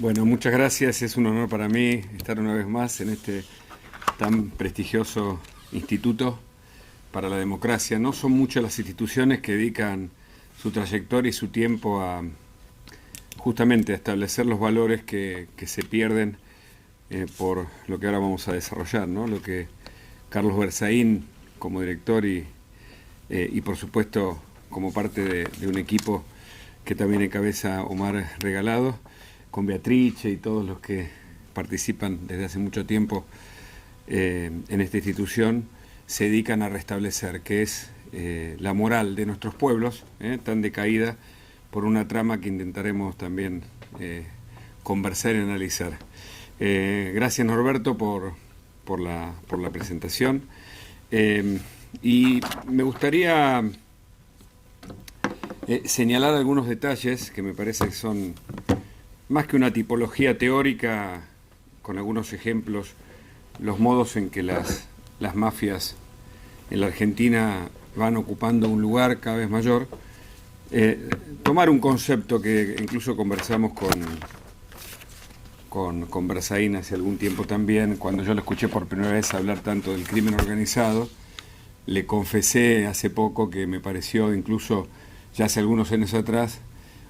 Bueno, muchas gracias. Es un honor para mí estar una vez más en este tan prestigioso Instituto para la Democracia. No son muchas las instituciones que dedican su trayectoria y su tiempo a justamente a establecer los valores que se pierden por lo que ahora vamos a desarrollar, ¿no? Lo que Carlos Berzaín, como director y por supuesto como parte de un equipo que también encabeza Omar Regalado, con Beatrice y todos los que participan desde hace mucho tiempo en esta institución, se dedican a restablecer, que es la moral de nuestros pueblos, tan decaída por una trama que intentaremos también conversar y analizar. Gracias, Norberto, por la presentación. Y me gustaría señalar algunos detalles que me parece que son más que una tipología teórica, con algunos ejemplos, los modos en que las mafias en la Argentina van ocupando un lugar cada vez mayor. Tomar un concepto que incluso conversamos con Berzaín hace algún tiempo también, cuando yo lo escuché por primera vez hablar tanto del crimen organizado. Le confesé hace poco que me pareció, incluso ya hace algunos años atrás,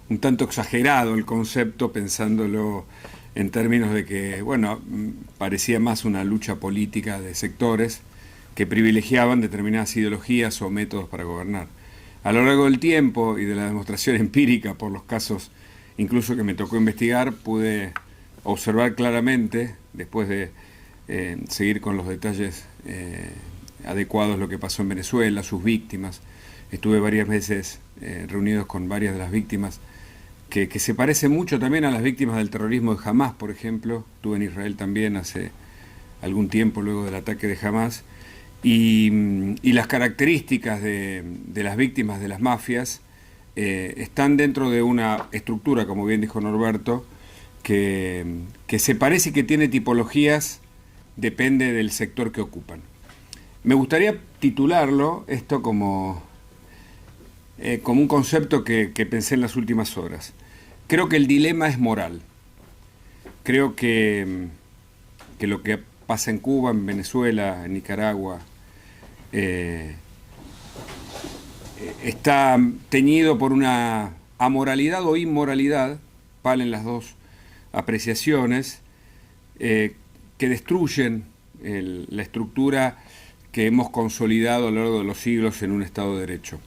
un tanto exagerado el concepto, pensándolo en términos de que, bueno, parecía más una lucha política de sectores que privilegiaban determinadas ideologías o métodos para gobernar. A lo largo del tiempo y de la demostración empírica por los casos incluso que me tocó investigar, pude observar claramente, después de seguir con los detalles adecuados, lo que pasó en Venezuela, sus víctimas. Estuve varias veces reunidos con varias de las víctimas que se parecen mucho también a las víctimas del terrorismo de Hamás, por ejemplo. Estuve en Israel también hace algún tiempo luego del ataque de Hamás. Y las características de las víctimas de las mafias están dentro de una estructura, como bien dijo Norberto, que se parece y que tiene tipologías, depende del sector que ocupan. Me gustaría titularlo esto como un concepto que pensé en las últimas horas. Creo que el dilema es moral. Creo que lo que pasa en Cuba, en Venezuela, en Nicaragua, está teñido por una amoralidad o inmoralidad, valen las dos apreciaciones, que destruyen la estructura que hemos consolidado a lo largo de los siglos en un Estado de Derecho.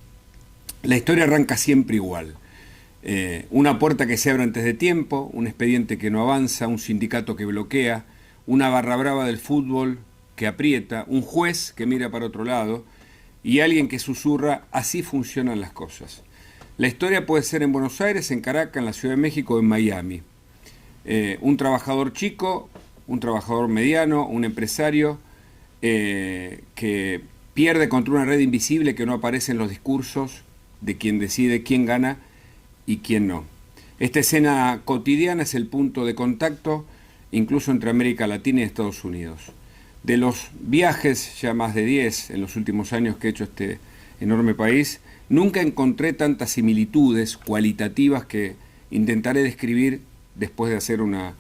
La historia arranca siempre igual. Una puerta que se abre antes de tiempo, un expediente que no avanza, un sindicato que bloquea, una barra brava del fútbol que aprieta, un juez que mira para otro lado y alguien que susurra: así funcionan las cosas. La historia puede ser en Buenos Aires, en Caracas, en la Ciudad de México o en Miami. Un trabajador chico, un trabajador mediano, un empresario que pierde contra una red invisible que no aparece en los discursos de quien decide quién gana y quién no. Esta escena cotidiana es el punto de contacto incluso entre América Latina y Estados Unidos. De los viajes, ya más de 10 en los últimos años que he hecho este enorme país, nunca encontré tantas similitudes cualitativas que intentaré describir después de hacer una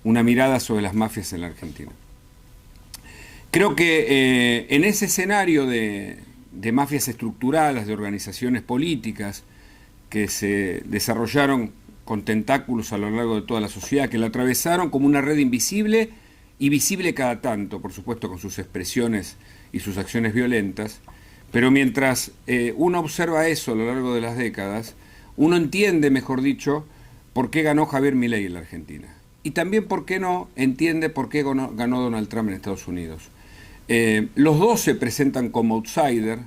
mirada sobre las mafias en la Argentina. Creo que en ese escenario de mafias estructuradas, de organizaciones políticas que se desarrollaron con tentáculos a lo largo de toda la sociedad, que la atravesaron como una red invisible y visible cada tanto, por supuesto con sus expresiones y sus acciones violentas, pero mientras uno observa eso a lo largo de las décadas, uno entiende, mejor dicho, por qué ganó Javier Milei en la Argentina. Y también, por qué no, entiende por qué ganó Donald Trump en Estados Unidos. Los dos se presentan como outsider,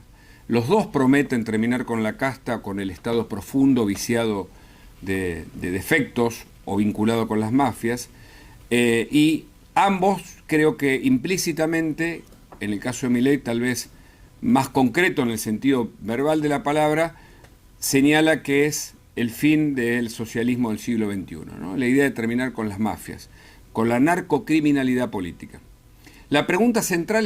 los dos prometen terminar con la casta, con el Estado profundo, viciado de defectos o vinculado con las mafias, y ambos creo que implícitamente, en el caso de Milei tal vez más concreto en el sentido verbal de la palabra, señala que es el fin del socialismo del siglo XXI, ¿no? La idea de terminar con las mafias, con la narcocriminalidad política. La pregunta central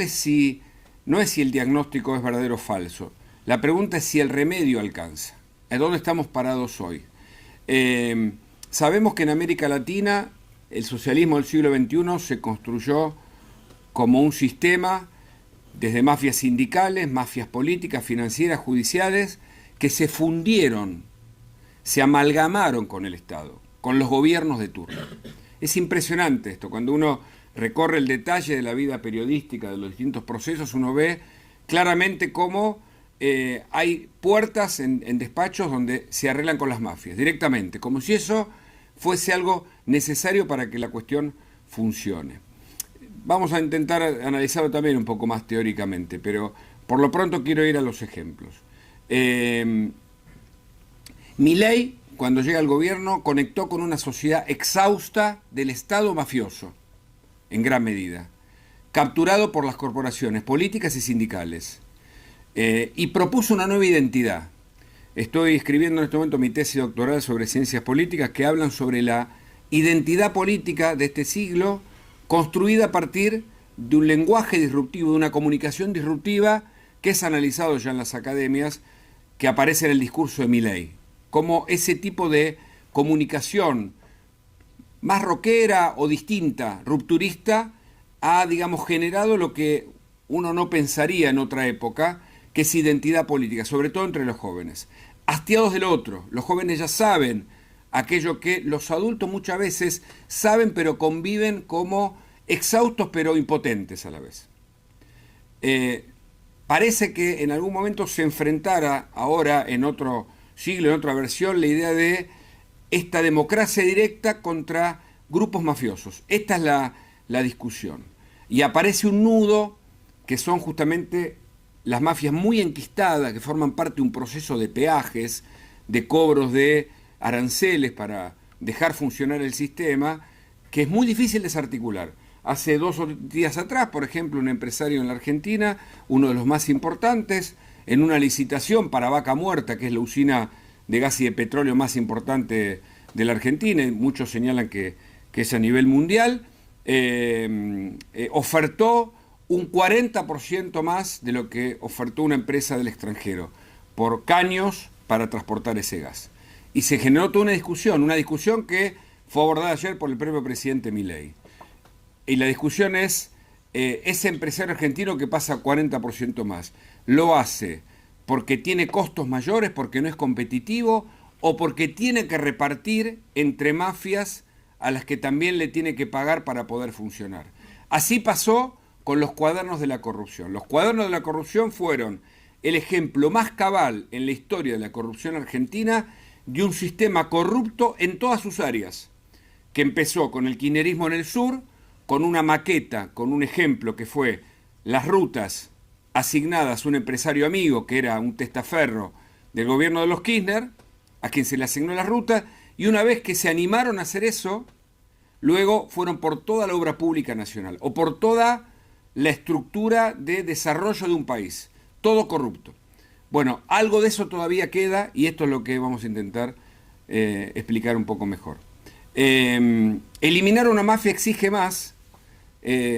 no es si el diagnóstico es verdadero o falso, la pregunta es si el remedio alcanza. ¿A dónde estamos parados hoy? Sabemos que en América Latina el socialismo del siglo XXI se construyó como un sistema desde mafias sindicales, mafias políticas, financieras, judiciales, que se fundieron, se amalgamaron con el Estado, con los gobiernos de turno. Es impresionante esto, cuando uno recorre el detalle de la vida periodística de los distintos procesos, uno ve claramente cómo hay puertas en despachos donde se arreglan con las mafias, directamente, como si eso fuese algo necesario para que la cuestión funcione. Vamos a intentar analizarlo también un poco más teóricamente, pero por lo pronto quiero ir a los ejemplos. Milei, cuando llega al gobierno, conectó con una sociedad exhausta del Estado mafioso, en gran medida, capturado por las corporaciones políticas y sindicales, y propuso una nueva identidad. Estoy escribiendo en este momento mi tesis doctoral sobre ciencias políticas que hablan sobre la identidad política de este siglo, construida a partir de un lenguaje disruptivo, de una comunicación disruptiva que es analizado ya en las academias, que aparece en el discurso de Milei, como ese tipo de comunicación más rockera o distinta, rupturista, ha, digamos, generado lo que uno no pensaría en otra época, que es identidad política, sobre todo entre los jóvenes. Hastiados del otro, los jóvenes ya saben aquello que los adultos muchas veces saben pero conviven como exhaustos pero impotentes a la vez. Parece que en algún momento se enfrentara ahora en otro siglo, en otra versión, la idea de esta democracia directa contra grupos mafiosos. Esta es la discusión. Y aparece un nudo que son justamente las mafias muy enquistadas, que forman parte de un proceso de peajes, de cobros de aranceles para dejar funcionar el sistema, que es muy difícil desarticular. Hace 2 días atrás, por ejemplo, un empresario en la Argentina, uno de los más importantes, en una licitación para Vaca Muerta, que es la usina de gas y de petróleo más importante de la Argentina, y muchos señalan que es a nivel mundial, ofertó un 40% más de lo que ofertó una empresa del extranjero, por caños para transportar ese gas. Y se generó toda una discusión que fue abordada ayer por el propio presidente Milei. Y la discusión es, ese empresario argentino que pasa 40% más, ¿lo hace porque tiene costos mayores, porque no es competitivo, o porque tiene que repartir entre mafias a las que también le tiene que pagar para poder funcionar? Así pasó con los cuadernos de la corrupción. Los cuadernos de la corrupción fueron el ejemplo más cabal en la historia de la corrupción argentina de un sistema corrupto en todas sus áreas, que empezó con el kirchnerismo en el sur, con una maqueta, con un ejemplo que fue las rutas asignadas a un empresario amigo, que era un testaferro del gobierno de los Kirchner, a quien se le asignó la ruta, y una vez que se animaron a hacer eso, luego fueron por toda la obra pública nacional, o por toda la estructura de desarrollo de un país, todo corrupto. Bueno, algo de eso todavía queda, y esto es lo que vamos a intentar explicar un poco mejor. Eliminar una mafia exige más,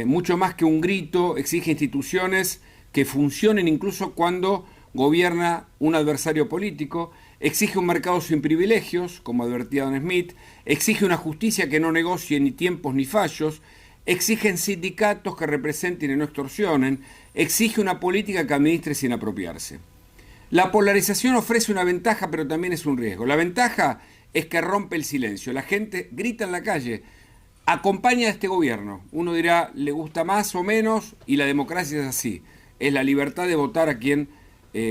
mucho más que un grito, exige instituciones que funcionen incluso cuando gobierna un adversario político, exige un mercado sin privilegios, como advertía Don Smith, exige una justicia que no negocie ni tiempos ni fallos, exigen sindicatos que representen y no extorsionen, exige una política que administre sin apropiarse. La polarización ofrece una ventaja, pero también es un riesgo. La ventaja es que rompe el silencio. La gente grita en la calle, acompaña a este gobierno. Uno dirá, le gusta más o menos, y la democracia es así. Es la libertad de votar a quien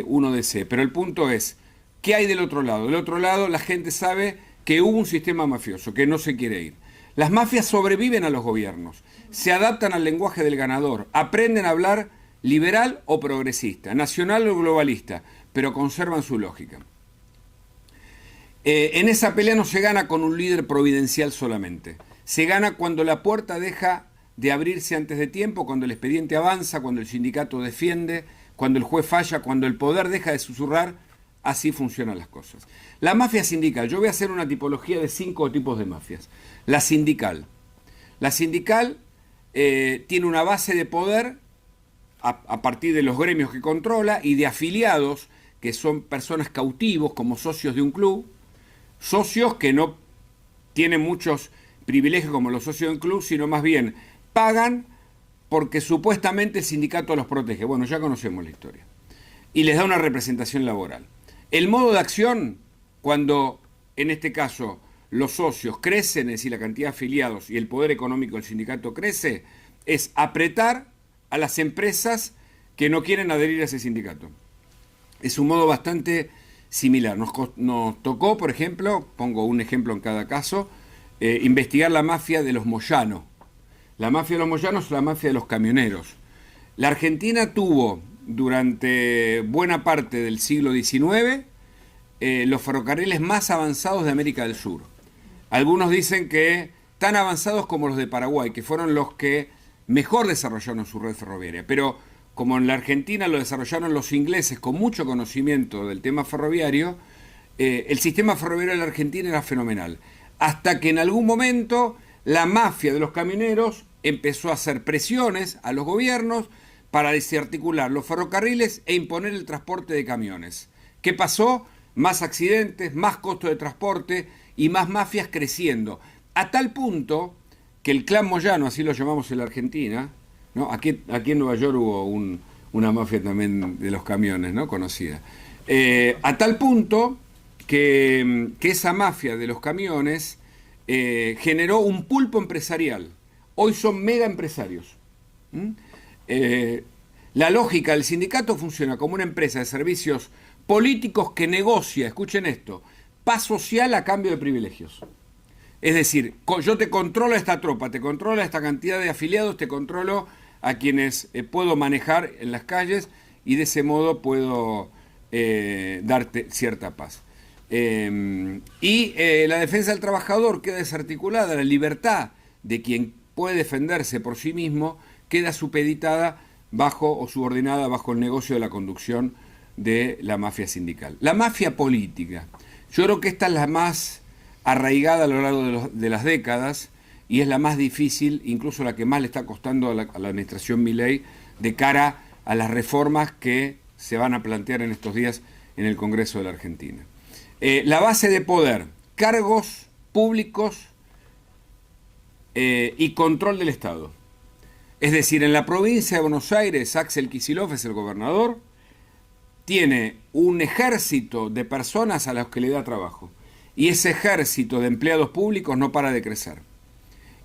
uno desee. Pero el punto es, ¿qué hay del otro lado? Del otro lado la gente sabe que hubo un sistema mafioso, que no se quiere ir. Las mafias sobreviven a los gobiernos, se adaptan al lenguaje del ganador, aprenden a hablar liberal o progresista, nacional o globalista, pero conservan su lógica. En esa pelea no se gana con un líder providencial solamente. Se gana cuando la puerta deja de abrirse antes de tiempo, cuando el expediente avanza, cuando el sindicato defiende, cuando el juez falla, cuando el poder deja de susurrar. Así funcionan las cosas. La mafia sindical. Yo voy a hacer una tipología de 5 tipos de mafias. La sindical. La sindical tiene una base de poder a partir de los gremios que controla y de afiliados que son personas cautivos como socios de un club, socios que no tienen muchos privilegios como los socios del club, sino más bien pagan porque supuestamente el sindicato los protege. Bueno, ya conocemos la historia. Y les da una representación laboral. El modo de acción, cuando en este caso los socios crecen, es decir, la cantidad de afiliados y el poder económico del sindicato crece, es apretar a las empresas que no quieren adherir a ese sindicato. Es un modo bastante similar. Nos tocó, por ejemplo, pongo un ejemplo en cada caso, investigar la mafia de los Moyano. La mafia de los Moyanos es la mafia de los camioneros. La Argentina tuvo durante buena parte del siglo XIX los ferrocarriles más avanzados de América del Sur. Algunos dicen que tan avanzados como los de Paraguay, que fueron los que mejor desarrollaron su red ferroviaria. Pero como en la Argentina lo desarrollaron los ingleses con mucho conocimiento del tema ferroviario, el sistema ferroviario de la Argentina era fenomenal. Hasta que en algún momento la mafia de los camioneros empezó a hacer presiones a los gobiernos para desarticular los ferrocarriles e imponer el transporte de camiones. ¿Qué pasó? Más accidentes, más costo de transporte y más mafias creciendo. A tal punto que el clan Moyano, así lo llamamos en la Argentina, ¿no? Aquí en Nueva York hubo una mafia también de los camiones, ¿no? Conocida. A tal punto que esa mafia de los camiones generó un pulpo empresarial. Hoy son mega empresarios. La lógica del sindicato funciona como una empresa de servicios políticos que negocia, escuchen esto, paz social a cambio de privilegios. Es decir, yo te controlo a esta tropa, te controlo a esta cantidad de afiliados, te controlo a quienes puedo manejar en las calles y de ese modo puedo darte cierta paz. La defensa del trabajador queda desarticulada, la libertad de quien puede defenderse por sí mismo queda supeditada bajo o subordinada bajo el negocio de la conducción de la mafia sindical. La mafia política, yo creo que esta es la más arraigada a lo largo de las décadas y es la más difícil, incluso la que más le está costando a la administración Milei de cara a las reformas que se van a plantear en estos días en el Congreso de la Argentina. La base de poder, cargos públicos y control del Estado. Es decir, en la provincia de Buenos Aires, Axel Kicillof es el gobernador, tiene un ejército de personas a las que le da trabajo. Y ese ejército de empleados públicos no para de crecer.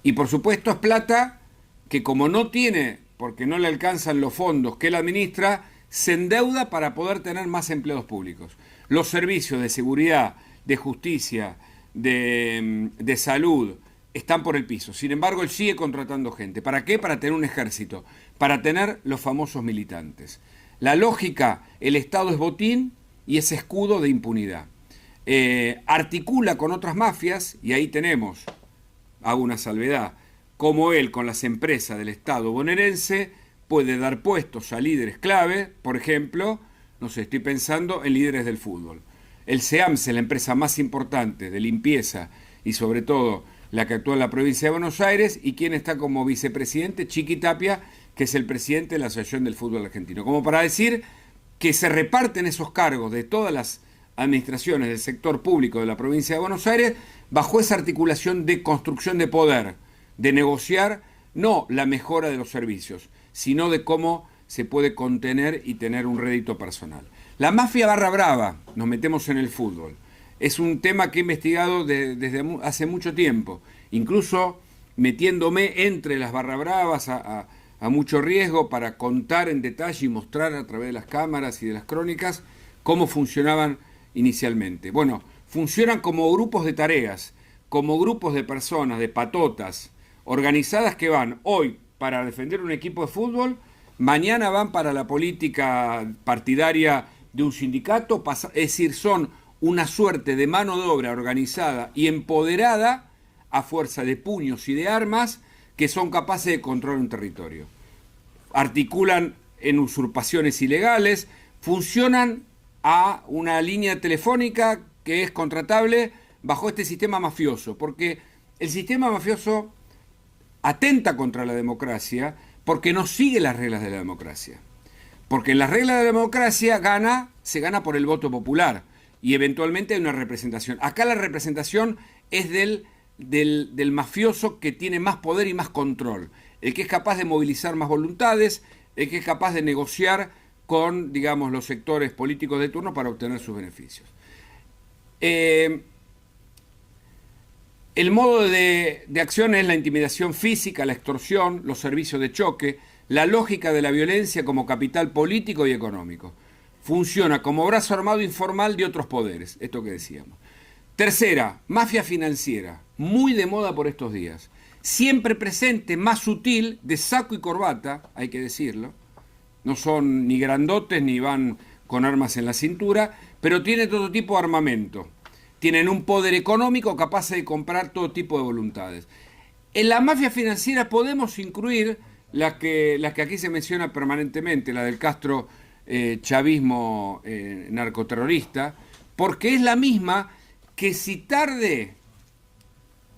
Y por supuesto es plata que como no tiene, porque no le alcanzan los fondos que él administra, se endeuda para poder tener más empleados públicos. Los servicios de seguridad, de justicia, de salud, están por el piso. Sin embargo, él sigue contratando gente. ¿Para qué? Para tener un ejército, para tener los famosos militantes. La lógica, el Estado es botín y es escudo de impunidad. Articula con otras mafias, y ahí tenemos, hago una salvedad, como él con las empresas del Estado bonaerense puede dar puestos a líderes clave, por ejemplo, no sé, estoy pensando en líderes del fútbol. El SEAMSE, la empresa más importante de limpieza y sobre todo la que actúa en la provincia de Buenos Aires, y quien está como vicepresidente, Chiqui Tapia, que es el presidente de la Asociación del Fútbol Argentino. Como para decir que se reparten esos cargos de todas las administraciones del sector público de la provincia de Buenos Aires bajo esa articulación de construcción de poder, de negociar no la mejora de los servicios, sino de cómo se puede contener y tener un rédito personal. La mafia barra brava, nos metemos en el fútbol, es un tema que he investigado desde hace mucho tiempo, incluso metiéndome entre las barra bravas a mucho riesgo para contar en detalle y mostrar a través de las cámaras y de las crónicas cómo funcionaban inicialmente. Bueno, funcionan como grupos de tareas, como grupos de personas, de patotas, organizadas que van hoy para defender un equipo de fútbol, mañana van para la política partidaria de un sindicato, es decir, son una suerte de mano de obra organizada y empoderada a fuerza de puños y de armas que son capaces de controlar un territorio. Articulan en usurpaciones ilegales, funcionan a una línea telefónica que es contratable bajo este sistema mafioso, porque el sistema mafioso atenta contra la democracia porque no sigue las reglas de la democracia. Porque en las reglas de la democracia se gana por el voto popular y eventualmente hay una representación. Acá la representación es del del mafioso que tiene más poder y más control, el que es capaz de movilizar más voluntades, el que es capaz de negociar con, digamos, los sectores políticos de turno para obtener sus beneficios. El modo de acción es la intimidación física, la extorsión, los servicios de choque, la lógica de la violencia como capital político y económico. Funciona como brazo armado informal de otros poderes, esto que decíamos. Tercera, mafia financiera, muy de moda por estos días. Siempre presente, más sutil, de saco y corbata, hay que decirlo. No son ni grandotes ni van con armas en la cintura, pero tienen todo tipo de armamento. Tienen un poder económico capaz de comprar todo tipo de voluntades. En la mafia financiera podemos incluir las que aquí se menciona permanentemente, la del Castro chavismo narcoterrorista, porque es la misma que si tarde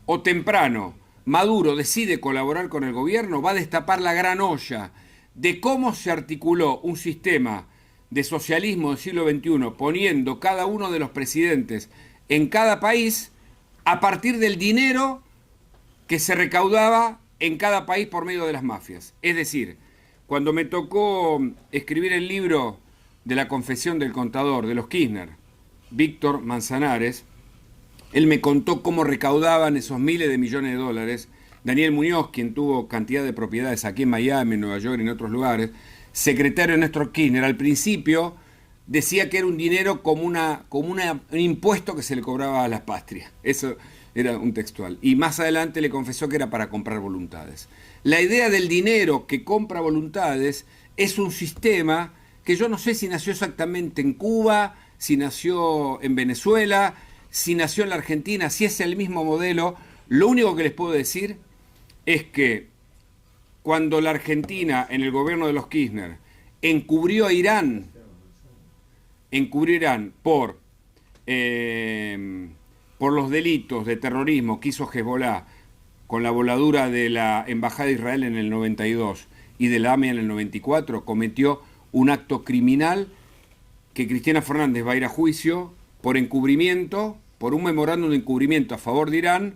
o temprano Maduro decide colaborar con el gobierno, va a destapar la gran olla de cómo se articuló un sistema de socialismo del siglo XXI, poniendo cada uno de los presidentes en cada país a partir del dinero que se recaudaba en cada país por medio de las mafias. Es decir, cuando me tocó escribir el libro de la confesión del contador de los Kirchner, Víctor Manzanares, él me contó cómo recaudaban esos miles de millones de dólares. Daniel Muñoz, quien tuvo cantidad de propiedades aquí en Miami, en Nueva York y en otros lugares, secretario de Néstor Kirchner, al principio decía que era un dinero como un impuesto que se le cobraba a las patrias. Eso era un textual. Y más adelante le confesó que era para comprar voluntades. La idea del dinero que compra voluntades es un sistema que yo no sé si nació exactamente en Cuba, si nació en Venezuela, si nació en la Argentina, si es el mismo modelo. Lo único que les puedo decir es que cuando la Argentina, en el gobierno de los Kirchner, encubrió a Irán por los delitos de terrorismo que hizo Hezbollah con la voladura de la Embajada de Israel en el 92 y de la AMIA en el 94, cometió un acto criminal que Cristina Fernández va a ir a juicio por encubrimiento, por un memorándum de encubrimiento a favor de Irán,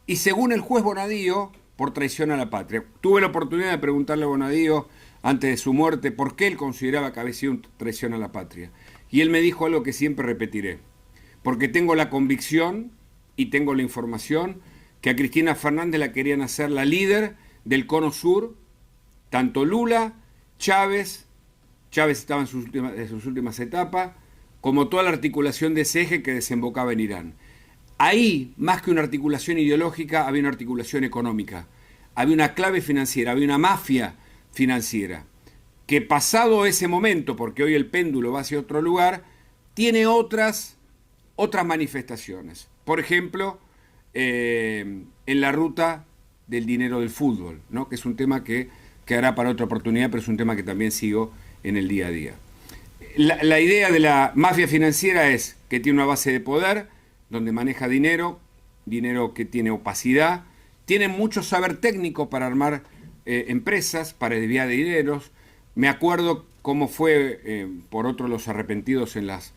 y según el juez Bonadío, por traición a la patria. Tuve la oportunidad de preguntarle a Bonadío, antes de su muerte, por qué él consideraba que había sido una traición a la patria. Y él me dijo algo que siempre repetiré, porque tengo la convicción y tengo la información que a Cristina Fernández la querían hacer la líder del Cono Sur, tanto Lula, Chávez estaba en sus últimas etapas, como toda la articulación de ese eje que desembocaba en Irán. Ahí, más que una articulación ideológica, había una articulación económica, había una clave financiera, había una mafia financiera, que pasado ese momento, porque hoy el péndulo va hacia otro lugar, tiene otras manifestaciones. Por ejemplo, en la ruta del dinero del fútbol, ¿no? Que es un tema que quedará para otra oportunidad, pero es un tema que también sigo en el día a día. La idea de la mafia financiera es que tiene una base de poder, donde maneja dinero que tiene opacidad, tiene mucho saber técnico para armar empresas, para desviar dineros. Me acuerdo cómo fue, por otro, los arrepentidos en las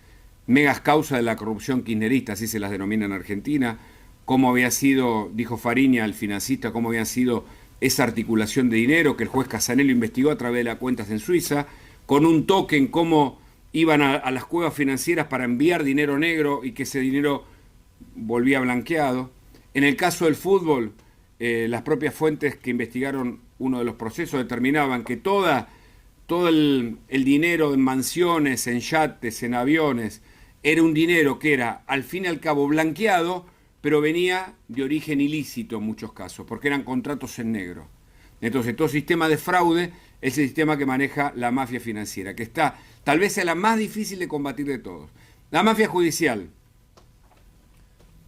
megas causas de la corrupción kirchnerista, así se las denomina en Argentina, cómo había sido, dijo Fariña, el financista, cómo había sido esa articulación de dinero que el juez Casanello investigó a través de las cuentas en Suiza, con un toque en cómo iban a las cuevas financieras para enviar dinero negro y que ese dinero volvía blanqueado. En el caso del fútbol, las propias fuentes que investigaron uno de los procesos determinaban que todo el dinero en mansiones, en yates, en aviones, era un dinero que era al fin y al cabo blanqueado, pero venía de origen ilícito en muchos casos, porque eran contratos en negro. Entonces, todo sistema de fraude es el sistema que maneja la mafia financiera, que está, tal vez sea la más difícil de combatir de todos. La mafia judicial,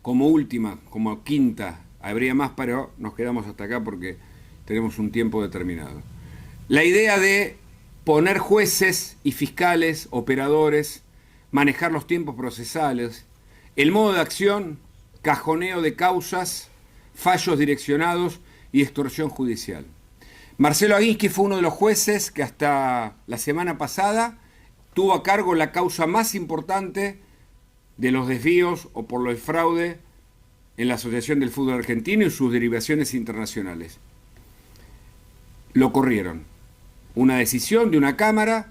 como última, como quinta, habría más, pero nos quedamos hasta acá porque tenemos un tiempo determinado. La idea de poner jueces y fiscales, operadores, manejar los tiempos procesales, el modo de acción, cajoneo de causas, fallos direccionados y extorsión judicial. Marcelo Aguinsky fue uno de los jueces que hasta la semana pasada tuvo a cargo la causa más importante de los desvíos o por el fraude en la Asociación del Fútbol Argentino y sus derivaciones internacionales. Lo corrieron. Una decisión de una cámara,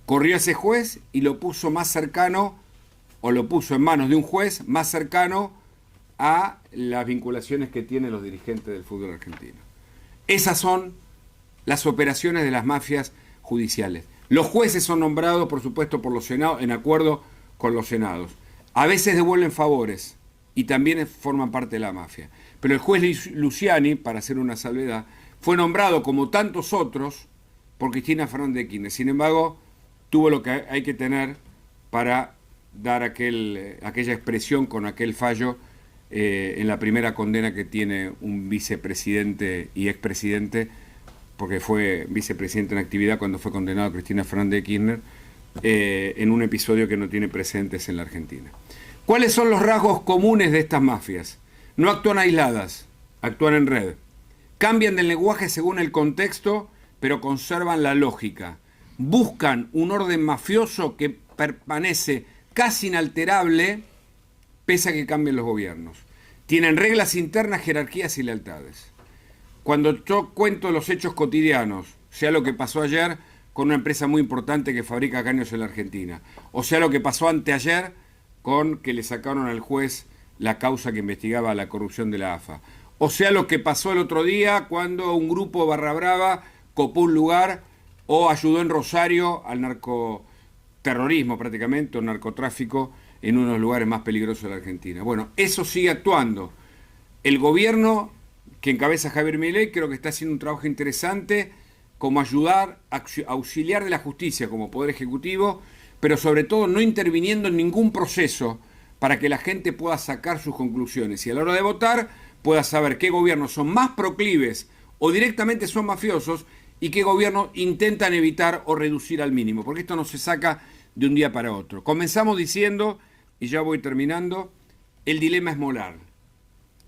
corrió a ese juez y lo puso más cercano, o lo puso en manos de un juez más cercano a las vinculaciones que tienen los dirigentes del fútbol argentino. Esas son las operaciones de las mafias judiciales. Los jueces son nombrados, por supuesto, por los senados, en acuerdo con los senados. A veces devuelven favores y también forman parte de la mafia. Pero el juez Luciani, para hacer una salvedad, fue nombrado, como tantos otros, por Cristina Fernández de Kirchner. Sin embargo, tuvo lo que hay que tener para dar aquella expresión con aquel fallo en la primera condena que tiene un vicepresidente y expresidente, porque fue vicepresidente en actividad cuando fue condenado Cristina Fernández de Kirchner, en un episodio que no tiene precedentes en la Argentina. ¿Cuáles son los rasgos comunes de estas mafias? No actúan aisladas, actúan en red. Cambian del lenguaje según el contexto, pero conservan la lógica. Buscan un orden mafioso que permanece casi inalterable pese a que cambien los gobiernos. Tienen reglas internas, jerarquías y lealtades. Cuando yo cuento los hechos cotidianos, sea lo que pasó ayer con una empresa muy importante que fabrica caños en la Argentina, o sea lo que pasó anteayer con que le sacaron al juez la causa que investigaba la corrupción de la AFA, o sea lo que pasó el otro día cuando un grupo barra brava copó un lugar o ayudó en Rosario al narcoterrorismo prácticamente, o narcotráfico en uno de los lugares más peligrosos de la Argentina. Bueno, eso sigue actuando. El gobierno que encabeza Javier Milei creo que está haciendo un trabajo interesante como auxiliar de la justicia como poder ejecutivo, pero sobre todo no interviniendo en ningún proceso para que la gente pueda sacar sus conclusiones y a la hora de votar pueda saber qué gobiernos son más proclives o directamente son mafiosos y qué gobiernos intentan evitar o reducir al mínimo, porque esto no se saca de un día para otro. Comenzamos diciendo, y ya voy terminando, el dilema es moral.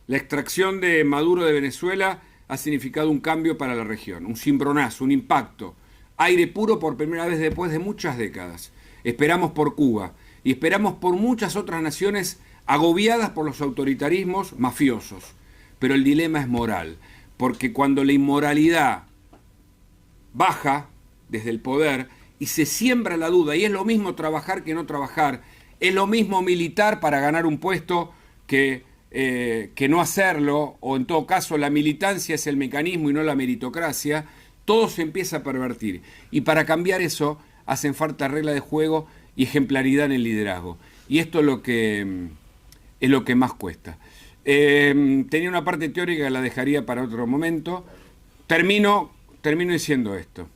La extracción de Maduro de Venezuela ha significado un cambio para la región, un cimbronazo, un impacto, aire puro por primera vez después de muchas décadas. Esperamos por Cuba y esperamos por muchas otras naciones agobiadas por los autoritarismos mafiosos. Pero el dilema es moral, porque cuando la inmoralidad baja desde el poder y se siembra la duda, y es lo mismo trabajar que no trabajar, es lo mismo militar para ganar un puesto que no hacerlo, o en todo caso la militancia es el mecanismo y no la meritocracia, todo se empieza a pervertir. Y para cambiar eso hacen falta reglas de juego y ejemplaridad en el liderazgo. Y esto es lo que más cuesta. Tenía una parte teórica que la dejaría para otro momento. Termino diciendo esto.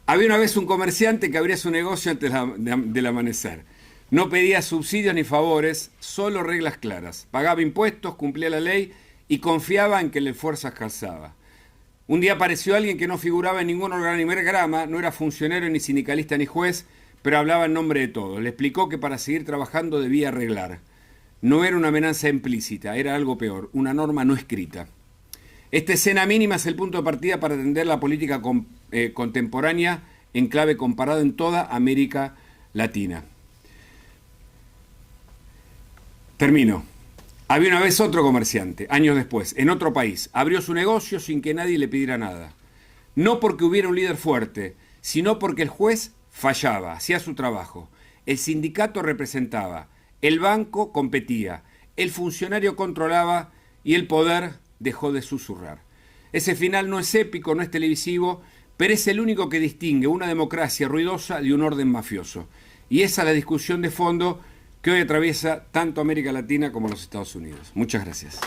Había una vez un comerciante que abría su negocio antes del amanecer. No pedía subsidios ni favores, solo reglas claras. Pagaba impuestos, cumplía la ley y confiaba en que el esfuerzo alcanzaba. Un día apareció alguien que no figuraba en ningún organigrama, no era funcionario ni sindicalista ni juez, pero hablaba en nombre de todos. Le explicó que para seguir trabajando debía arreglar. No era una amenaza implícita, era algo peor, una norma no escrita. Esta escena mínima es el punto de partida para entender la política contemporánea en clave comparada en toda América Latina. Termino. Había una vez otro comerciante, años después, en otro país. Abrió su negocio sin que nadie le pidiera nada. No porque hubiera un líder fuerte, sino porque el juez fallaba, hacía su trabajo. El sindicato representaba, el banco competía, el funcionario controlaba y el poder dejó de susurrar. Ese final no es épico, no es televisivo, pero es el único que distingue una democracia ruidosa de un orden mafioso. Y esa es la discusión de fondo que hoy atraviesa tanto América Latina como los Estados Unidos. Muchas gracias.